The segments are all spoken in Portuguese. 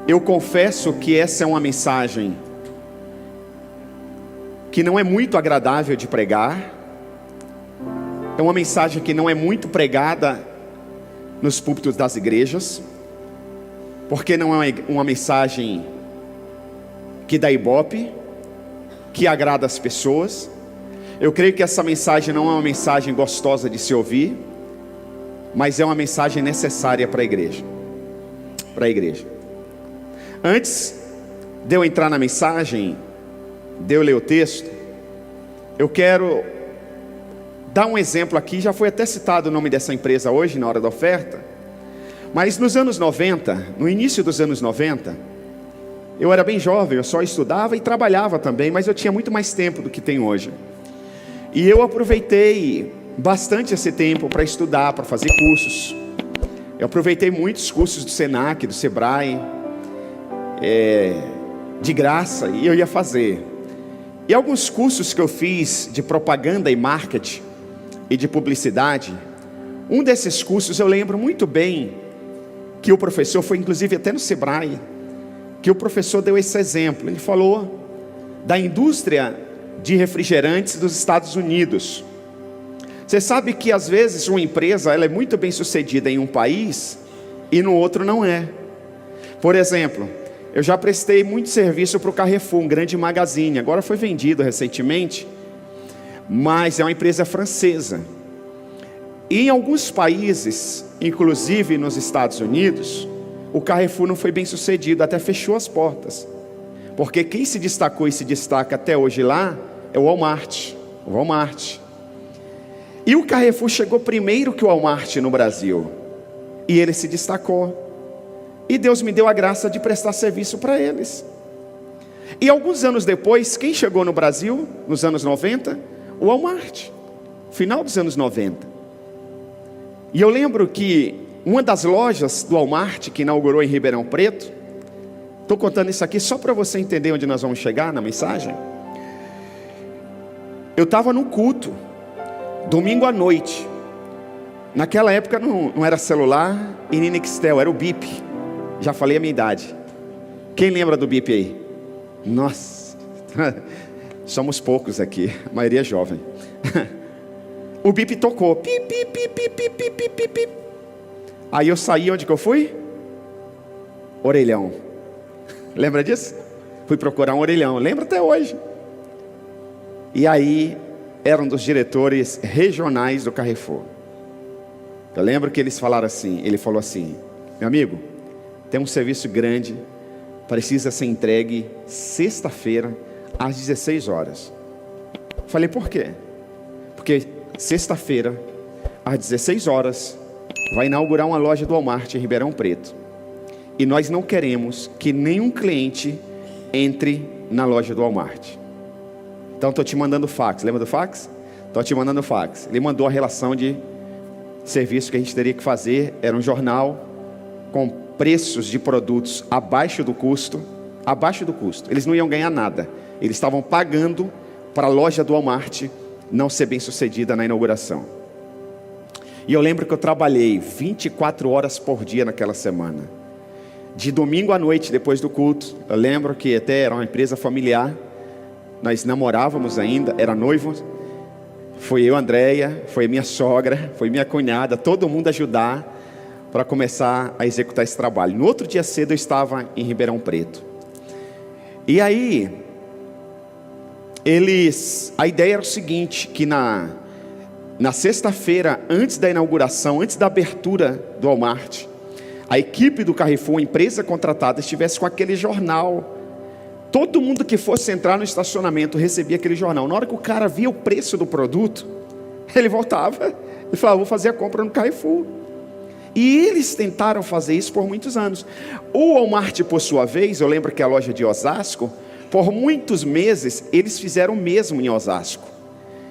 Eu confesso que essa é uma mensagem que não é muito agradável de pregar. É uma mensagem que não é muito pregada nos púlpitos das igrejas, porque não é uma mensagem que dá ibope, que agrada as pessoas. Eu creio que essa mensagem não é uma mensagem gostosa de se ouvir, mas é uma mensagem necessária para a igreja. Antes de eu entrar na mensagem, de eu ler o texto, eu quero dar um exemplo aqui. Já foi até citado o nome dessa empresa hoje na hora da oferta, mas nos anos 90, no início dos anos 90, eu era bem jovem, eu só estudava e trabalhava também, mas eu tinha muito mais tempo do que tenho hoje. E eu aproveitei bastante esse tempo para estudar, para fazer cursos. Eu aproveitei muitos cursos do Senac, do Sebrae, de graça, e eu ia fazer. E alguns cursos que eu fiz de propaganda e marketing e de publicidade, um desses cursos eu lembro muito bem que o professor, foi inclusive até no Sebrae, que o professor deu esse exemplo. Ele falou da indústria de refrigerantes dos Estados Unidos. Você sabe que às vezes uma empresa ela é muito bem sucedida em um país e no outro não é. Por exemplo, eu já prestei muito serviço para o Carrefour, um grande magazine. Agora foi vendido recentemente, mas é uma empresa francesa. E em alguns países, inclusive nos Estados Unidos, o Carrefour não foi bem sucedido, até fechou as portas. Porque quem se destacou e se destaca até hoje lá é o Walmart. E o Carrefour chegou primeiro que o Walmart no Brasil. E ele se destacou. E Deus me deu a graça de prestar serviço para eles. E alguns anos depois, quem chegou no Brasil, nos anos 90? O Walmart. Final dos anos 90. E eu lembro que uma das lojas do Walmart que inaugurou em Ribeirão Preto, estou contando isso aqui só para você entender onde nós vamos chegar na mensagem. Eu estava no culto, domingo à noite. Naquela época não era celular e nem Nextel, era o Bip. Já falei a minha idade. Quem lembra do Bip aí? Nossa, somos poucos aqui, a maioria é jovem. O Bip tocou. Pip, pip, pip, pip, pip, pip, pip. Aí eu saí, onde que eu fui? Orelhão. Lembra disso? Fui procurar um orelhão, lembro até hoje. E aí, era um dos diretores regionais do Carrefour. Eu lembro que eles falaram assim, ele falou assim: meu amigo, tem um serviço grande, precisa ser entregue sexta-feira, às 16 horas. Falei, por quê? Porque sexta-feira, às 16 horas, vai inaugurar uma loja do Walmart em Ribeirão Preto. E nós não queremos que nenhum cliente entre na loja do Walmart. Então estou te mandando fax, lembra do fax? Estou te mandando fax. Ele mandou a relação de serviço que a gente teria que fazer. Era um jornal com preços de produtos abaixo do custo. Eles não iam ganhar nada. Eles estavam pagando para a loja do Walmart não ser bem sucedida na inauguração. E eu lembro que eu trabalhei 24 horas por dia naquela semana. De domingo à noite, depois do culto. Eu lembro que até era uma empresa familiar. Nós namorávamos ainda, era noivos. Foi eu, Andréia, foi minha sogra, foi minha cunhada, todo mundo ajudar para começar a executar esse trabalho. No outro dia cedo eu estava em Ribeirão Preto. E aí, a ideia era o seguinte, que na sexta-feira, antes da inauguração, antes da abertura do Walmart, a equipe do Carrefour, a empresa contratada, estivesse com aquele jornal. Todo mundo que fosse entrar no estacionamento recebia aquele jornal. Na hora que o cara via o preço do produto, ele voltava e falava, vou fazer a compra no Carrefour. E eles tentaram fazer isso por muitos anos. O Walmart, por sua vez, eu lembro que a loja de Osasco, por muitos meses, eles fizeram o mesmo em Osasco.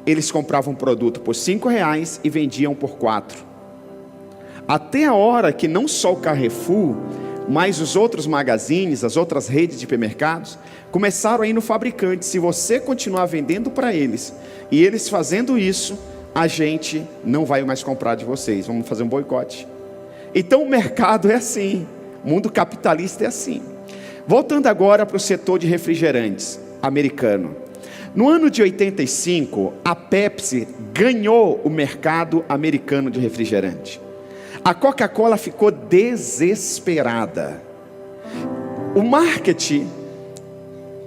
Eles compravam um produto por R$5 e vendiam por 4. Até a hora que não só o Carrefour, mas os outros magazines, as outras redes de supermercados, começaram a ir no fabricante. Se você continuar vendendo para eles, e eles fazendo isso, a gente não vai mais comprar de vocês, vamos fazer um boicote. Então o mercado é assim, o mundo capitalista é assim. Voltando agora para o setor de refrigerantes americano. No ano de 85, a Pepsi ganhou o mercado americano de refrigerante. A Coca-Cola ficou desesperada. O marketing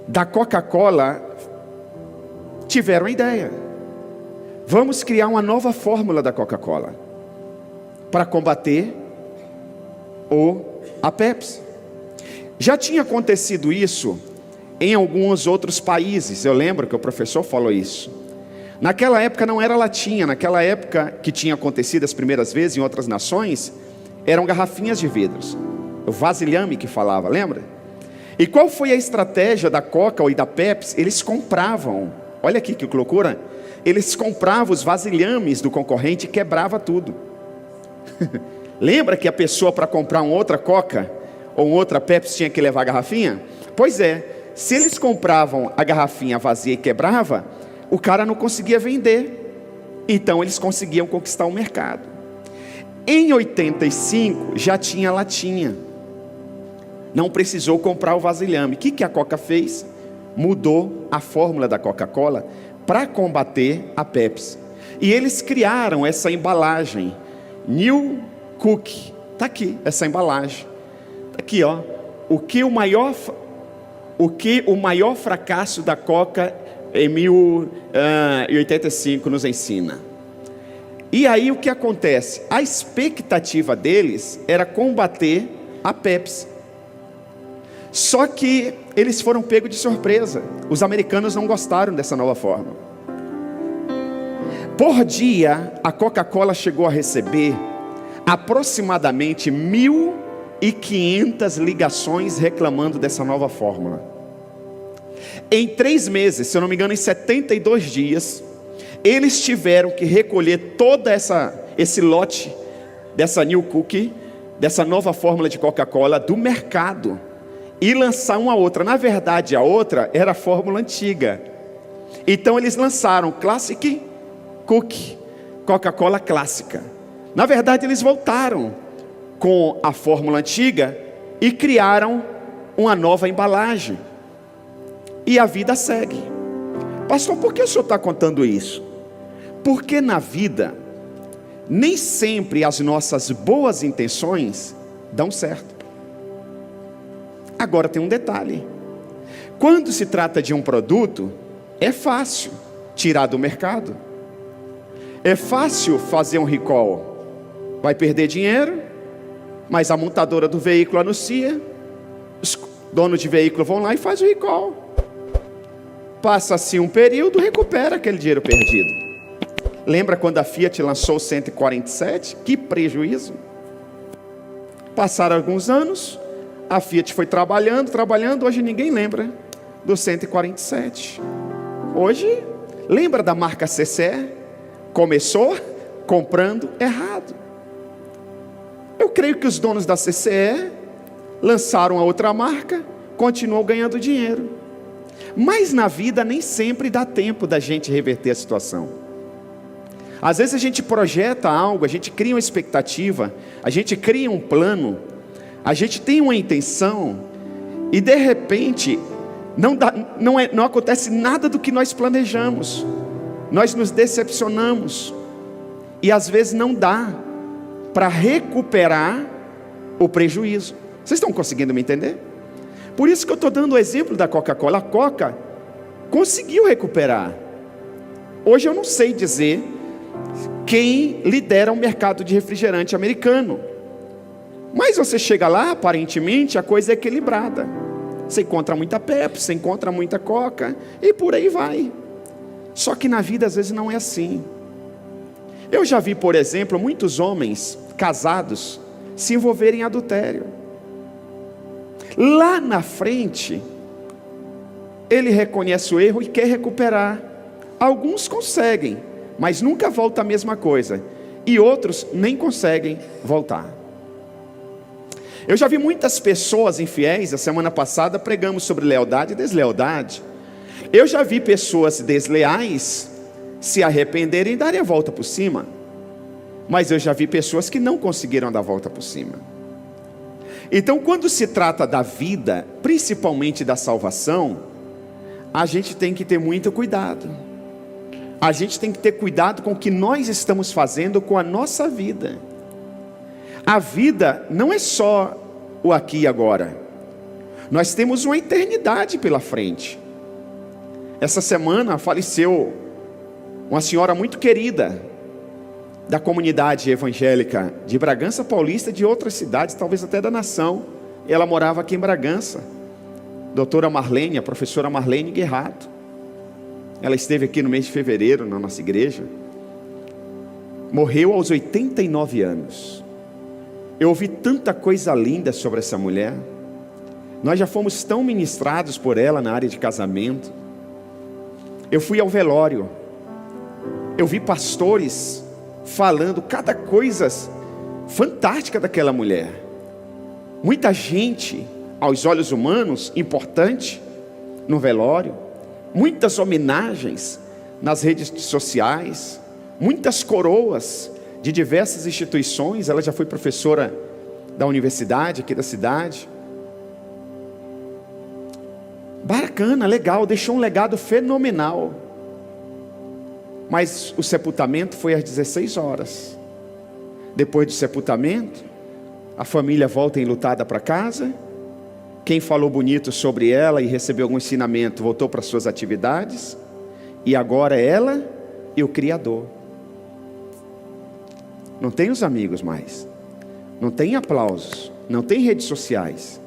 da Coca-Cola tiveram a ideia: vamos criar uma nova fórmula da Coca-Cola para combater a Pepsi. Já tinha acontecido isso em alguns outros países. Eu lembro que o professor falou isso. Naquela época não era latinha, naquela época que tinha acontecido as primeiras vezes em outras nações, eram garrafinhas de vidros. O vasilhame que falava, lembra? E qual foi a estratégia da Coca e da Pepsi? Eles compravam, olha aqui que loucura, eles compravam os vasilhames do concorrente e quebrava tudo. Lembra que a pessoa para comprar uma outra Coca ou outra Pepsi tinha que levar a garrafinha? Pois é, se eles compravam a garrafinha vazia e quebrava, o cara não conseguia vender. Então eles conseguiam conquistar o mercado. Em 85 já tinha latinha, não precisou comprar o vasilhame. O que a Coca fez? Mudou a fórmula da Coca-Cola para combater a Pepsi. E eles criaram essa embalagem, New Coke. Está aqui, essa embalagem. Tá aqui, ó. O que o maior fracasso da Coca em 1985 nos ensina. E aí o que acontece? A expectativa deles era combater a Pepsi. Só que eles foram pegos de surpresa. Os americanos não gostaram dessa nova forma. Por dia, a Coca-Cola chegou a receber aproximadamente 1.500 ligações reclamando dessa nova fórmula. Em 3 meses, se eu não me engano, em 72 dias, eles tiveram que recolher todo esse lote dessa New Cookie, dessa nova fórmula de Coca-Cola do mercado e lançar uma outra. Na verdade, a outra era a fórmula antiga. Então eles lançaram Classic Cookie, Coca-Cola clássica. Na verdade, eles voltaram com a fórmula antiga e criaram uma nova embalagem. E a vida segue. Pastor, por que o senhor está contando isso? Porque na vida, nem sempre as nossas boas intenções dão certo. Agora tem um detalhe: quando se trata de um produto, é fácil tirar do mercado, é fácil fazer um recall. Vai perder dinheiro, mas a montadora do veículo anuncia, os donos de veículo vão lá e faz o recall. Passa-se um período, recupera aquele dinheiro perdido. Lembra quando a Fiat lançou o 147? Que prejuízo! Passaram alguns anos, a Fiat foi trabalhando, hoje ninguém lembra do 147. Hoje, lembra da marca CCE? Começou comprando errado. Eu creio que os donos da CCE lançaram a outra marca, continuam ganhando dinheiro. Mas na vida nem sempre dá tempo da gente reverter a situação. Às vezes a gente projeta algo, a gente cria uma expectativa, a gente cria um plano, a gente tem uma intenção, e de repente não acontece nada do que nós planejamos. Nós nos decepcionamos, e às vezes não dá para recuperar o prejuízo. Vocês estão conseguindo me entender? Por isso que eu estou dando o exemplo da Coca-Cola. A Coca conseguiu recuperar. Hoje eu não sei dizer quem lidera o mercado de refrigerante americano, mas você chega lá, aparentemente a coisa é equilibrada. Você encontra muita Pepsi, você encontra muita Coca, e por aí vai. Só que na vida às vezes não é assim. Eu já vi, por exemplo, muitos homens casados se envolverem em adultério. Lá na frente, ele reconhece o erro e quer recuperar. Alguns conseguem, mas nunca volta a mesma coisa. E outros nem conseguem voltar. Eu já vi muitas pessoas infiéis. A semana passada pregamos sobre lealdade e deslealdade. Eu já vi pessoas desleais se arrependerem e darem a volta por cima. Mas eu já vi pessoas que não conseguiram dar a volta por cima. Então, quando se trata da vida, principalmente da salvação, a gente tem que ter muito cuidado. A gente tem que ter cuidado com o que nós estamos fazendo com a nossa vida. A vida não é só o aqui e agora. Nós temos uma eternidade pela frente. Essa semana faleceu uma senhora muito querida da comunidade evangélica de Bragança Paulista e de outras cidades, talvez até da nação. Ela morava aqui em Bragança. Doutora Marlene, a professora Marlene Guerrato. Ela esteve aqui no mês de fevereiro na nossa igreja. Morreu aos 89 anos. Eu ouvi tanta coisa linda sobre essa mulher. Nós já fomos tão ministrados por ela na área de casamento. Eu fui ao velório. Eu vi pastores falando cada coisa fantástica daquela mulher. Muita gente, aos olhos humanos, importante no velório. Muitas homenagens nas redes sociais. Muitas coroas de diversas instituições. Ela já foi professora da universidade aqui da cidade. Bacana, legal, deixou um legado fenomenal. Mas o sepultamento foi às 16 horas. Depois do sepultamento, a família volta enlutada para casa. Quem falou bonito sobre ela e recebeu algum ensinamento voltou para suas atividades. E agora ela e o Criador. Não tem os amigos mais. Não tem aplausos. Não tem redes sociais.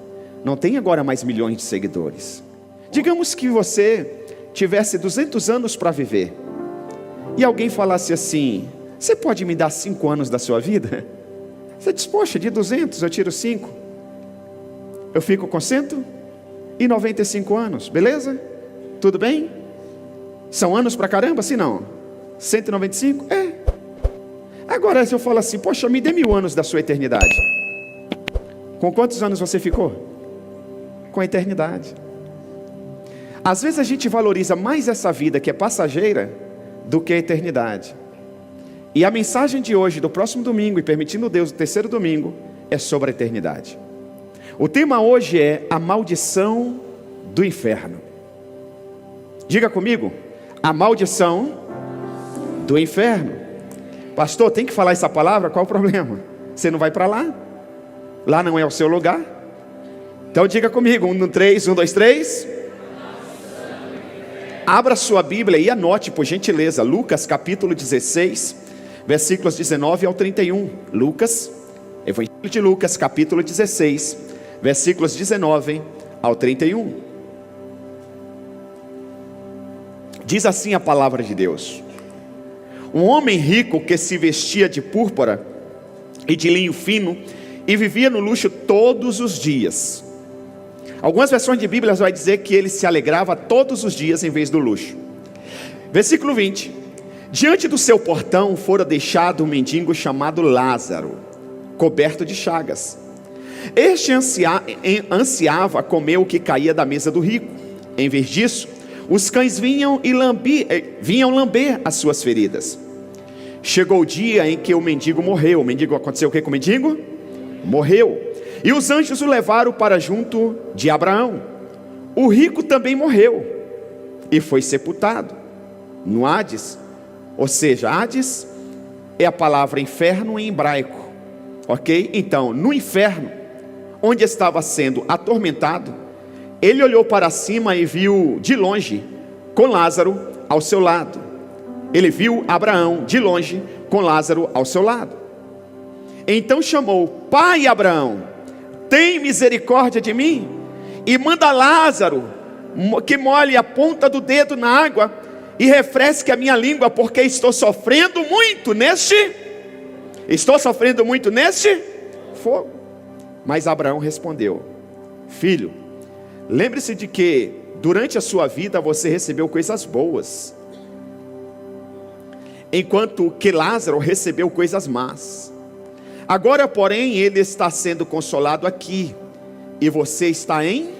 Não tem agora mais milhões de seguidores. Digamos que você tivesse 200 anos para viver. E alguém falasse assim: você pode me dar 5 anos da sua vida? Você diz: poxa, de 200 eu tiro 5. Eu fico com 195 anos, beleza? Tudo bem? São anos pra caramba, assim não? 195? É. Agora se eu falo assim: poxa, me dê 1000 anos da sua eternidade. Com quantos anos você ficou? Com a eternidade. Às vezes a gente valoriza mais essa vida que é passageira do que a eternidade. E a mensagem de hoje, do próximo domingo, e permitindo Deus, o terceiro domingo, é sobre a eternidade. O tema hoje é a maldição do inferno. Diga comigo: a maldição do inferno. Pastor, tem que falar essa palavra? Qual o problema? Você não vai para lá? Lá não é o seu lugar? Então diga comigo: 1, 3, 1, 2, 3. Abra sua Bíblia e anote, por gentileza, Lucas capítulo 16, versículos 19 ao 31. Lucas, Evangelho de Lucas capítulo 16, versículos 19 ao 31. Diz assim a palavra de Deus: um homem rico que se vestia de púrpura e de linho fino e vivia no luxo todos os dias. Algumas versões de Bíblia vai dizer que ele se alegrava todos os dias em vez do luxo. Versículo 20: diante do seu portão fora deixado um mendigo chamado Lázaro, coberto de chagas. Este ansiava comer o que caía da mesa do rico. Em vez disso, os cães vinham lamber as suas feridas. Chegou o dia em que o mendigo morreu. Aconteceu o que com o mendigo? Morreu. E os anjos o levaram para junto de Abraão. O rico também morreu e foi sepultado no Hades. Ou seja, Hades é a palavra inferno em hebraico, ok? Então, no inferno, onde estava sendo atormentado, ele olhou para cima e viu de longe, com Lázaro ao seu lado. Ele viu Abraão de longe, com Lázaro ao seu lado. Então chamou: pai Abraão, tem misericórdia de mim, e manda Lázaro que molhe a ponta do dedo na água e refresque a minha língua, porque estou sofrendo muito neste fogo. Mas Abraão respondeu: filho, lembre-se de que durante a sua vida você recebeu coisas boas, enquanto que Lázaro recebeu coisas más. Agora, porém, ele está sendo consolado aqui, e você está em...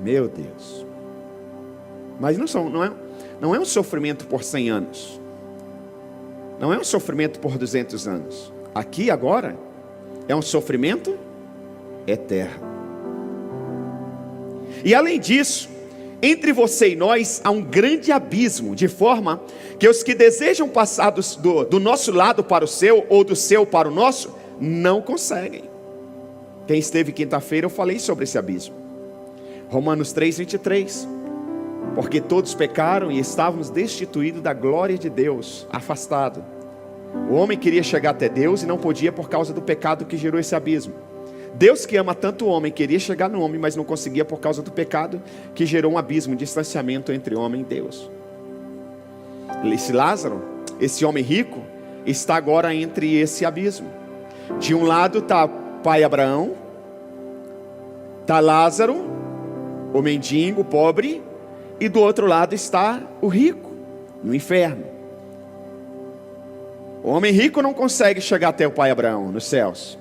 Meu Deus. Mas não é um sofrimento por 100 anos. Não é um sofrimento por 200 anos. Aqui agora é um sofrimento eterno. E além disso, entre você e nós há um grande abismo, de forma que os que desejam passar do nosso lado para o seu, ou do seu para o nosso, não conseguem. Quem esteve quinta-feira eu falei sobre esse abismo. Romanos 3:23. Porque todos pecaram e estávamos destituídos da glória de Deus, afastado. O homem queria chegar até Deus e não podia por causa do pecado que gerou esse abismo. Deus, que ama tanto o homem, queria chegar no homem, mas não conseguia por causa do pecado que gerou um abismo, um distanciamento entre homem e Deus. Esse Lázaro, esse homem rico, está agora entre esse abismo. De um lado está o pai Abraão, está Lázaro, o mendigo, o pobre, e do outro lado está o rico, no inferno. O homem rico não consegue chegar até o pai Abraão, nos céus.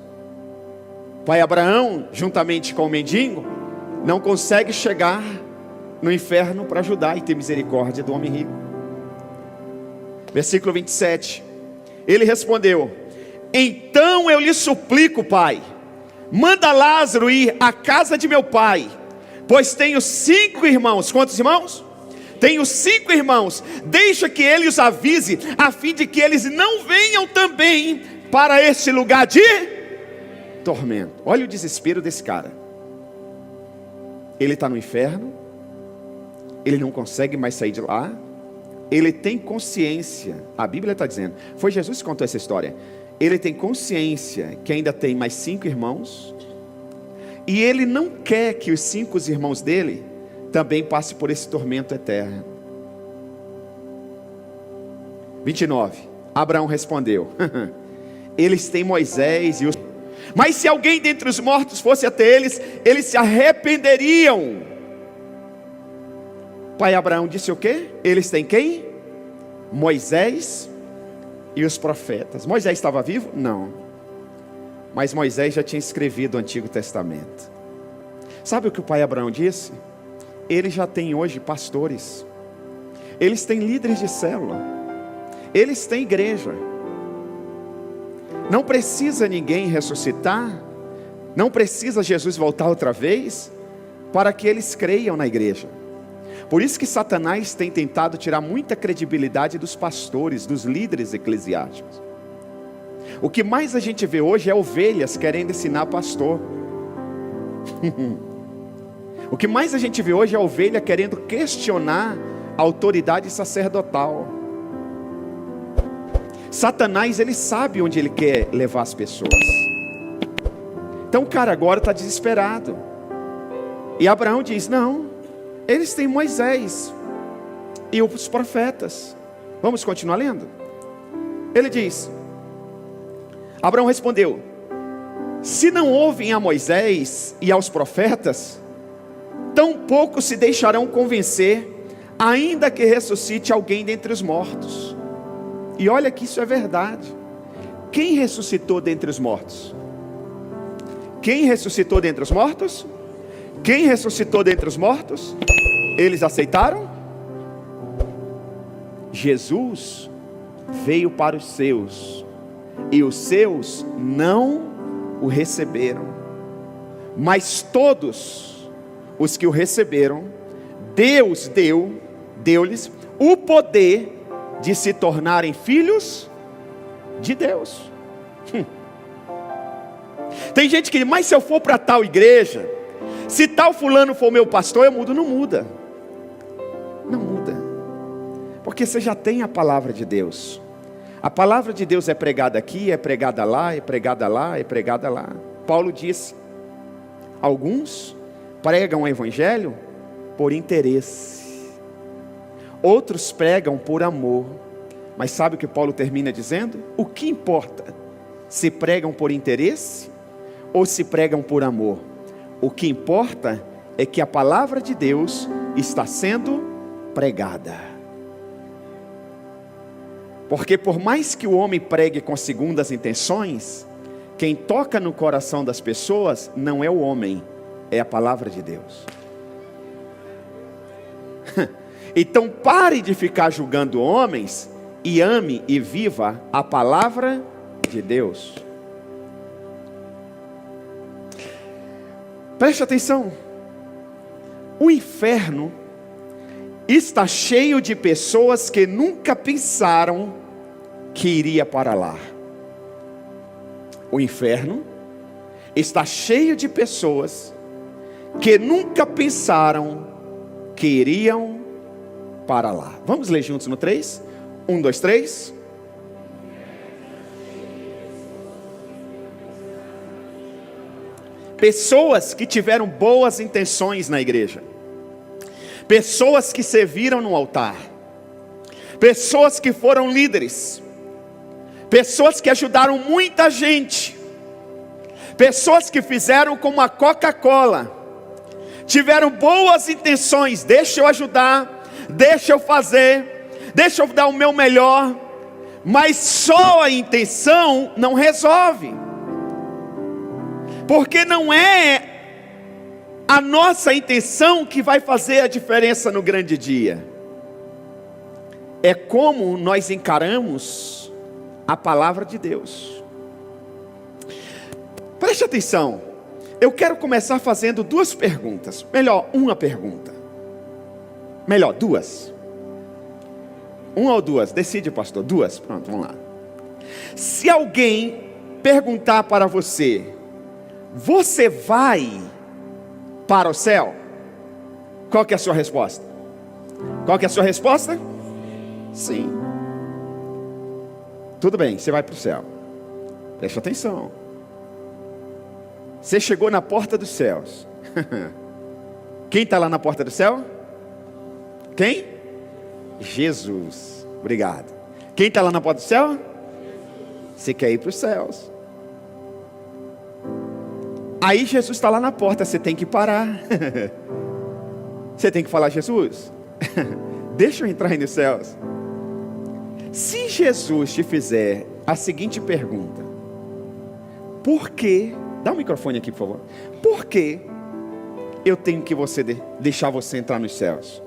O pai Abraão, juntamente com o mendigo, não consegue chegar no inferno para ajudar e ter misericórdia do homem rico. Versículo 27. Ele respondeu: então eu lhe suplico, pai, manda Lázaro ir à casa de meu pai, pois tenho 5 irmãos. Quantos irmãos? Tenho 5 irmãos. Deixa que ele os avise, a fim de que eles não venham também para este lugar de tormento. Olha o desespero desse cara. Ele está no inferno, ele não consegue mais sair de lá, ele tem consciência, a Bíblia está dizendo, foi Jesus que contou essa história, ele tem consciência que ainda tem mais 5 irmãos, e ele não quer que os 5 irmãos dele também passem por esse tormento eterno. 29. Abraão respondeu: eles têm Moisés e os... Mas se alguém dentre os mortos fosse até eles, eles se arrependeriam. Pai Abraão disse o quê? Eles têm quem? Moisés e os profetas. Moisés estava vivo? Não. Mas Moisés já tinha escrevido o Antigo Testamento. Sabe o que o pai Abraão disse? Eles já têm hoje pastores, eles têm líderes de célula, eles têm igreja. Não precisa ninguém ressuscitar, não precisa Jesus voltar outra vez para que eles creiam na igreja. Por isso que Satanás tem tentado tirar muita credibilidade dos pastores, dos líderes eclesiásticos. O que mais a gente vê hoje é ovelhas querendo ensinar pastor. O que mais a gente vê hoje é ovelha querendo questionar a autoridade sacerdotal. Satanás, ele sabe onde ele quer levar as pessoas. Então o cara agora está desesperado. E Abraão diz: não, eles têm Moisés e os profetas. Vamos continuar lendo? Ele diz, Abraão respondeu: se não ouvem a Moisés e aos profetas, tampouco se deixarão convencer, ainda que ressuscite alguém dentre os mortos. E olha que isso é verdade. Quem ressuscitou dentre os mortos? Quem ressuscitou dentre os mortos? Quem ressuscitou dentre os mortos? Eles aceitaram? Jesus veio para os seus, e os seus não o receberam. Mas todos os que o receberam, Deus deu-lhes o poder de se tornarem filhos de Deus. Tem gente que diz: mas se eu for para tal igreja, se tal fulano for meu pastor, eu mudo. Não muda. Não muda. Porque você já tem a palavra de Deus. A palavra de Deus é pregada aqui, é pregada lá, é pregada lá, é pregada lá. Paulo disse: alguns pregam o evangelho por interesse, outros pregam por amor. Mas sabe o que Paulo termina dizendo? O que importa? Se pregam por interesse ou se pregam por amor? O que importa é que a palavra de Deus está sendo pregada. Porque por mais que o homem pregue com segundas intenções, quem toca no coração das pessoas não é o homem, é a palavra de Deus. Então pare de ficar julgando homens e ame e viva a palavra de Deus. Preste atenção. O inferno está cheio de pessoas que nunca pensaram que iria para lá. O inferno está cheio de pessoas que nunca pensaram que iriam para lá. Vamos ler juntos no 3? 1, 2, 3. Pessoas que tiveram boas intenções na igreja, pessoas que serviram no altar, pessoas que foram líderes, pessoas que ajudaram muita gente, pessoas que fizeram como a Coca-Cola, tiveram boas intenções, deixa eu ajudar, deixa eu fazer, deixa eu dar o meu melhor, mas só a intenção não resolve, porque não é a nossa intenção que vai fazer a diferença no grande dia, é como nós encaramos a palavra de Deus. Preste atenção, eu quero começar fazendo duas perguntas, melhor, uma pergunta, melhor, duas, uma ou duas, decide pastor, duas, pronto, vamos lá. Se alguém perguntar para você, você vai para o céu? Qual que é a sua resposta? Qual que é a sua resposta? Sim. Tudo bem, você vai para o céu. Preste atenção. Você chegou na porta dos céus. Quem está lá na porta do céu? Quem? Jesus. Obrigado. Quem está lá na porta do céu? Você quer ir para os céus. Aí Jesus está lá na porta, você tem que parar. Você tem que falar, Jesus, deixa eu entrar aí nos céus. Se Jesus te fizer a seguinte pergunta: por que, dá o microfone aqui por favor, por que eu tenho que deixar você entrar nos céus?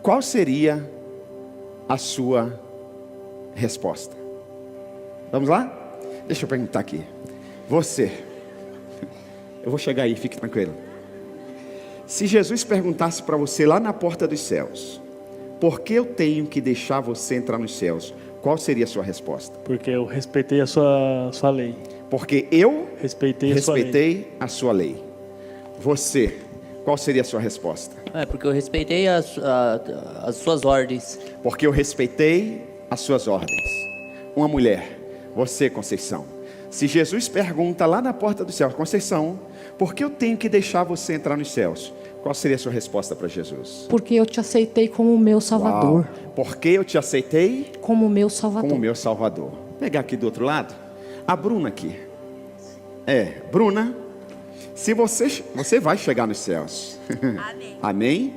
Qual seria a sua resposta? Vamos lá? Deixa eu perguntar aqui. Você, eu vou chegar aí, fique tranquilo. Se Jesus perguntasse para você lá na porta dos céus, por que eu tenho que deixar você entrar nos céus? Qual seria a sua resposta? Porque eu respeitei a sua lei. Porque eu Respeitei a sua lei. Você, qual seria a sua resposta? Porque eu respeitei as suas ordens. Porque eu respeitei as suas ordens. Uma mulher, você, Conceição, se Jesus pergunta lá na porta do céu, Conceição, por que eu tenho que deixar você entrar nos céus? Qual seria a sua resposta para Jesus? Porque eu te aceitei como meu Salvador. Uau. Porque eu te aceitei como meu Salvador. Como meu Salvador. Vou pegar aqui do outro lado, a Bruna aqui. Bruna, se você vai chegar nos céus. Amém. Amém?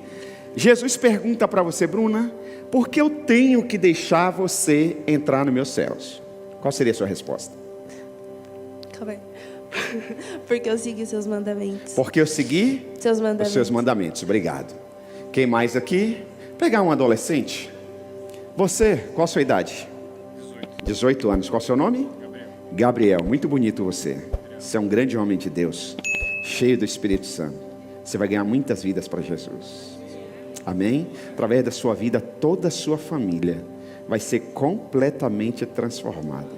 Jesus pergunta para você, Bruna, por que eu tenho que deixar você entrar nos meus céus? Qual seria a sua resposta? Calma aí. Porque eu segui seus mandamentos. Porque eu segui Seus mandamentos. os seus mandamentos. Obrigado. Quem mais aqui? Pegar um adolescente. Você, qual a sua idade? 18 anos. Qual o seu nome? Gabriel. Muito bonito você. Você é um grande homem de Deus, cheio do Espírito Santo. Você vai ganhar muitas vidas para Jesus. Amém? Através da sua vida, toda a sua família vai ser completamente transformada.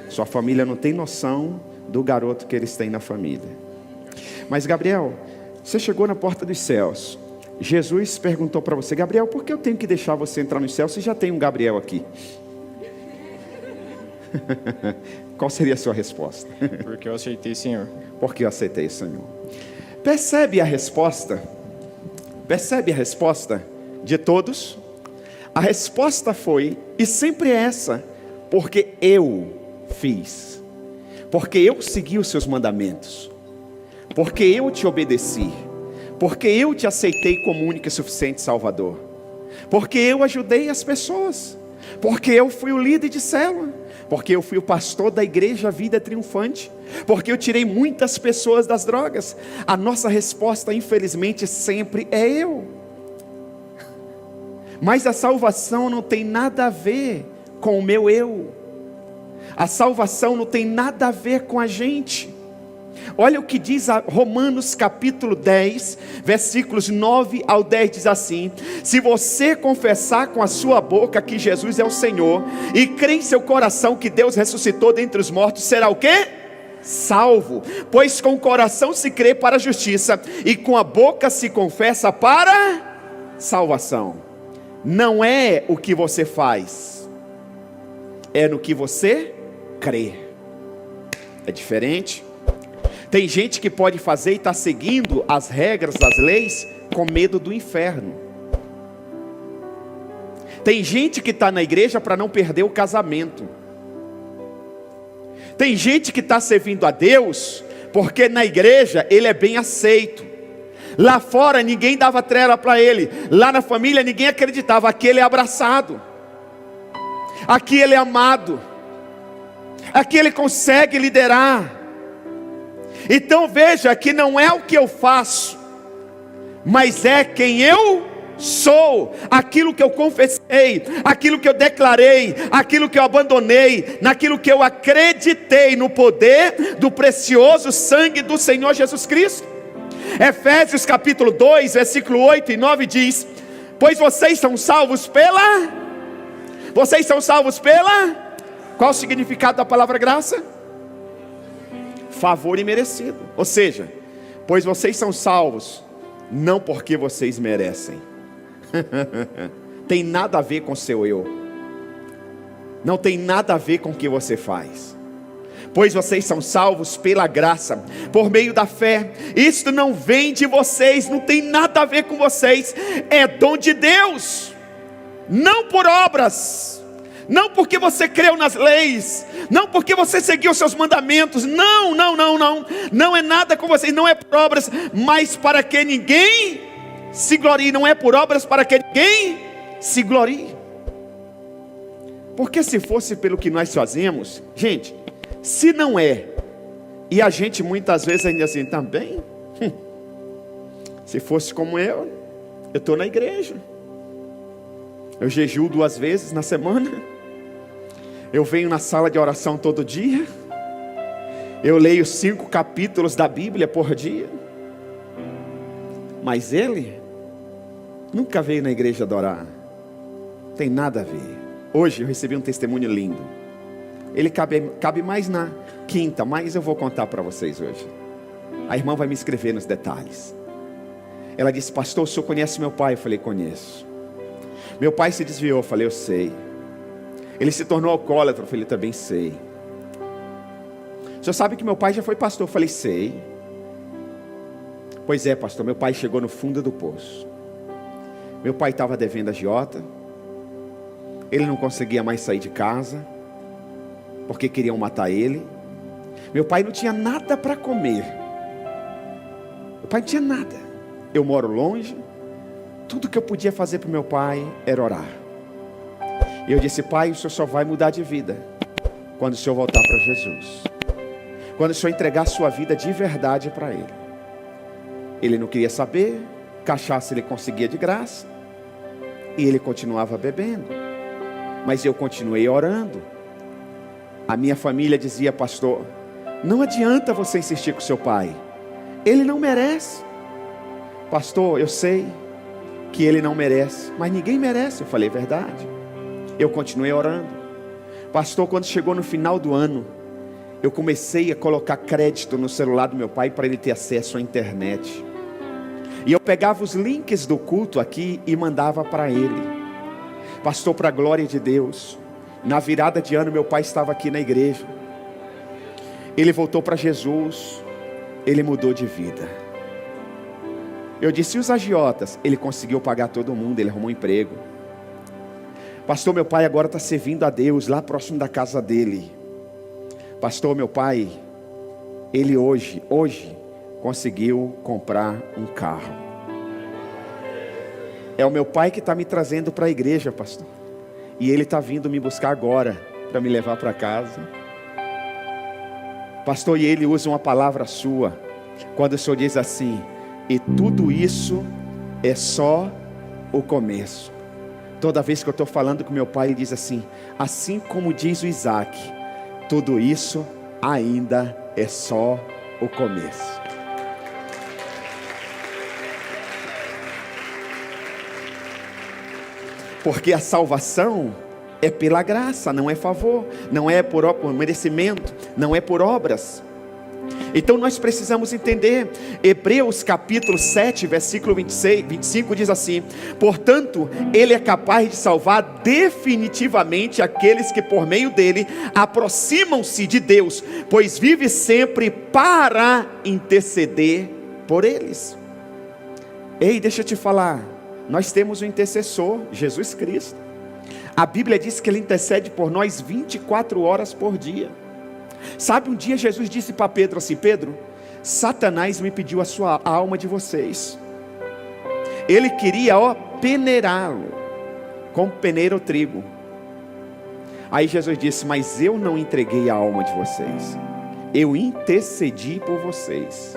Sua família não tem noção do garoto que eles têm na família. Mas Gabriel, você chegou na porta dos céus. Jesus perguntou para você, Gabriel, por que eu tenho que deixar você entrar nos céus se já tem um Gabriel aqui? Qual seria a sua resposta? Porque eu aceitei, Senhor. Porque eu aceitei, Senhor. Percebe a resposta? Percebe a resposta de todos? A resposta foi, e sempre é essa, porque eu fiz. Porque eu segui os seus mandamentos. Porque eu te obedeci. Porque eu te aceitei como único e suficiente Salvador. Porque eu ajudei as pessoas. Porque eu fui o líder de célula. Porque eu fui o pastor da igreja Vida Triunfante. Porque eu tirei muitas pessoas das drogas. A nossa resposta, infelizmente, sempre é eu. Mas a salvação não tem nada a ver com o meu eu. A salvação não tem nada a ver com a gente. Olha o que diz Romanos capítulo 10, versículos 9 ao 10, diz assim: se você confessar com a sua boca que Jesus é o Senhor, e crer em seu coração que Deus ressuscitou dentre os mortos, será o quê? Salvo. Pois com o coração se crê para a justiça, e com a boca se confessa para salvação. Não é o que você faz, é no que você crê. É diferente. Tem gente que pode fazer e está seguindo as regras, as leis, com medo do inferno. Tem gente que está na igreja para não perder o casamento. Tem gente que está servindo a Deus porque na igreja ele é bem aceito. Lá fora ninguém dava trela para ele. Lá na família ninguém acreditava. Aqui ele é abraçado. Aqui ele é amado. Aqui ele consegue liderar. Então veja que não é o que eu faço, mas é quem eu sou. Aquilo que eu confessei, aquilo que eu declarei, aquilo que eu abandonei, naquilo que eu acreditei no poder do precioso sangue do Senhor Jesus Cristo. Efésios capítulo 2, versículo 8 e 9 diz: pois vocês são salvos pela... Qual o significado da palavra graça? Favor imerecido. Ou seja, pois vocês são salvos, não porque vocês merecem. Tem nada a ver com seu eu. Não tem nada a ver com o que você faz. Pois vocês são salvos pela graça, por meio da fé. Isto não vem de vocês, não tem nada a ver com vocês. É dom de Deus, não por obras. Não porque você creu nas leis, não porque você seguiu os seus mandamentos, não é nada com vocês, não é por obras, mas para que ninguém se glorie. Não é por obras para que ninguém se glorie. Porque se fosse pelo que nós fazemos, gente, se não é, e a gente muitas vezes ainda assim, também, se fosse como eu estou na igreja, eu jejuo 2 vezes na semana, eu venho na sala de oração todo dia, eu leio 5 capítulos da Bíblia por dia, mas ele nunca veio na igreja adorar. Tem nada a ver. Hoje eu recebi um testemunho lindo. Ele cabe mais na quinta, mas eu vou contar para vocês hoje. A irmã vai me escrever nos detalhes. Ela disse: pastor, o senhor conhece meu pai? Eu falei: conheço. Meu pai se desviou. Eu falei: eu sei. Ele se tornou alcoólatra. Eu falei: também sei. O senhor sabe que meu pai já foi pastor? Eu falei: sei. Pois é, pastor, meu pai chegou no fundo do poço. Meu pai estava devendo agiota. Ele não conseguia mais sair de casa, porque queriam matar ele. Meu pai não tinha nada para comer. Meu pai não tinha nada. Eu moro longe. Tudo que eu podia fazer para o meu pai era orar. E eu disse: pai, o senhor só vai mudar de vida quando o senhor voltar para Jesus, quando o senhor entregar a sua vida de verdade para ele. Ele não queria saber. Cachaça ele conseguia de graça, e ele continuava bebendo, mas eu continuei orando. A minha família dizia: pastor, não adianta você insistir com seu pai, ele não merece. Pastor, eu sei que ele não merece, mas ninguém merece. Eu falei: verdade. Eu continuei orando. Pastor, quando chegou no final do ano, eu comecei a colocar crédito no celular do meu pai para ele ter acesso à internet. E eu pegava os links do culto aqui e mandava para ele. Pastor, para a glória de Deus, na virada de ano meu pai estava aqui na igreja. Ele voltou para Jesus. Ele mudou de vida. Eu disse: e os agiotas? Ele conseguiu pagar todo mundo, ele arrumou um emprego. Pastor, meu pai agora está servindo a Deus lá próximo da casa dele. Pastor, meu pai, ele hoje conseguiu comprar um carro. É o meu pai que está me trazendo para a igreja, pastor. E ele está vindo me buscar agora para me levar para casa. Pastor, e ele usa uma palavra sua, quando o senhor diz assim: e tudo isso é só o começo. Toda vez que eu estou falando com meu pai, ele diz assim: assim como diz o Isaac, tudo isso ainda é só o começo. Porque a salvação é pela graça, não é favor, não é por merecimento, não é por obras. Então nós precisamos entender. Hebreus capítulo 7, versículo 25 diz assim: portanto, Ele é capaz de salvar definitivamente aqueles que por meio dele aproximam-se de Deus, pois vive sempre para interceder por eles. Ei, deixa eu te falar, nós temos um intercessor, Jesus Cristo. A Bíblia diz que Ele intercede por nós 24 horas por dia. Sabe, um dia Jesus disse para Pedro assim: Pedro, Satanás me pediu a alma de vocês. Ele queria, peneirá-lo, como peneira o trigo. Aí Jesus disse: mas eu não entreguei a alma de vocês, eu intercedi por vocês.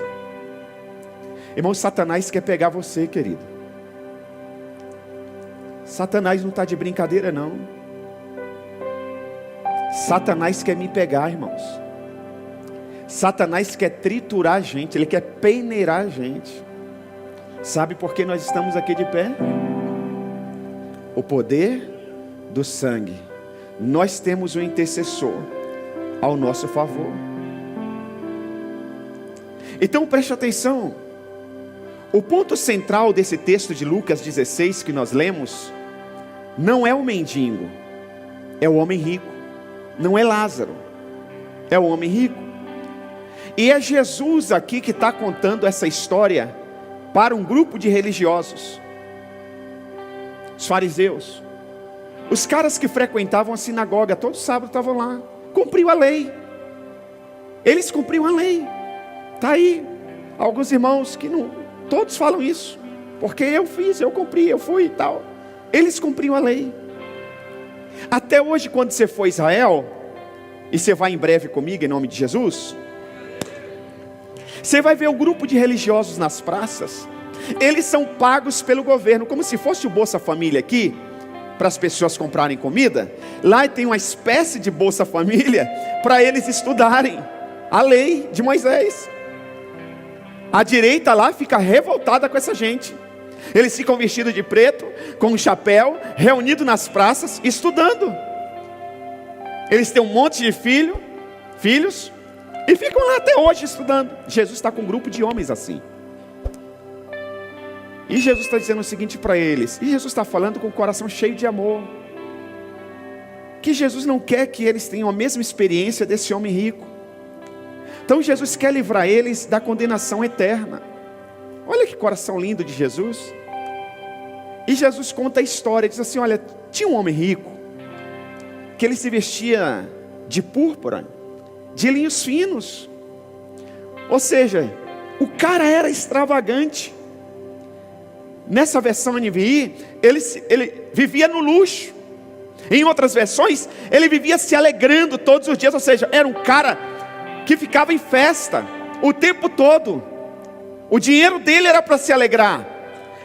Irmão, Satanás quer pegar você, querido. Satanás não está de brincadeira, não. Satanás quer me pegar, irmãos. Satanás quer triturar a gente, ele quer peneirar a gente. Sabe por que nós estamos aqui de pé? O poder do sangue. Nós temos um intercessor ao nosso favor. Então preste atenção. O ponto central desse texto de Lucas 16 que nós lemos não é o mendigo, é o homem rico. Não é Lázaro, é o homem rico. E é Jesus aqui que está contando essa história para um grupo de religiosos, os fariseus, os caras que frequentavam a sinagoga, todo sábado estavam lá, cumpriu a lei. Eles cumpriam a lei. Está aí, alguns irmãos que não, todos falam isso, porque eu fiz, eu cumpri, eu fui e tal. Eles cumpriam a lei. Até hoje, quando você for a Israel, e você vai em breve comigo, em nome de Jesus, você vai ver um grupo de religiosos nas praças. Eles são pagos pelo governo, como se fosse o Bolsa Família aqui, para as pessoas comprarem comida. Lá tem uma espécie de Bolsa Família, para eles estudarem a lei de Moisés. A direita lá fica revoltada com essa gente. Eles ficam vestidos de preto, com um chapéu, reunidos nas praças, estudando. Eles têm um monte de filhos, e ficam lá até hoje estudando. Jesus está com um grupo de homens assim. E Jesus está dizendo o seguinte para eles, e Jesus está falando com o coração cheio de amor, que Jesus não quer que eles tenham a mesma experiência desse homem rico. Então Jesus quer livrar eles da condenação eterna. Olha que coração lindo de Jesus. E Jesus conta a história, diz assim: olha, tinha um homem rico, que ele se vestia de púrpura, de linhos finos. Ou seja, o cara era extravagante. Nessa versão NVI, ele vivia no luxo. Em outras versões, ele vivia se alegrando todos os dias. Ou seja, era um cara que ficava em festa o tempo todo. O dinheiro dele era para se alegrar,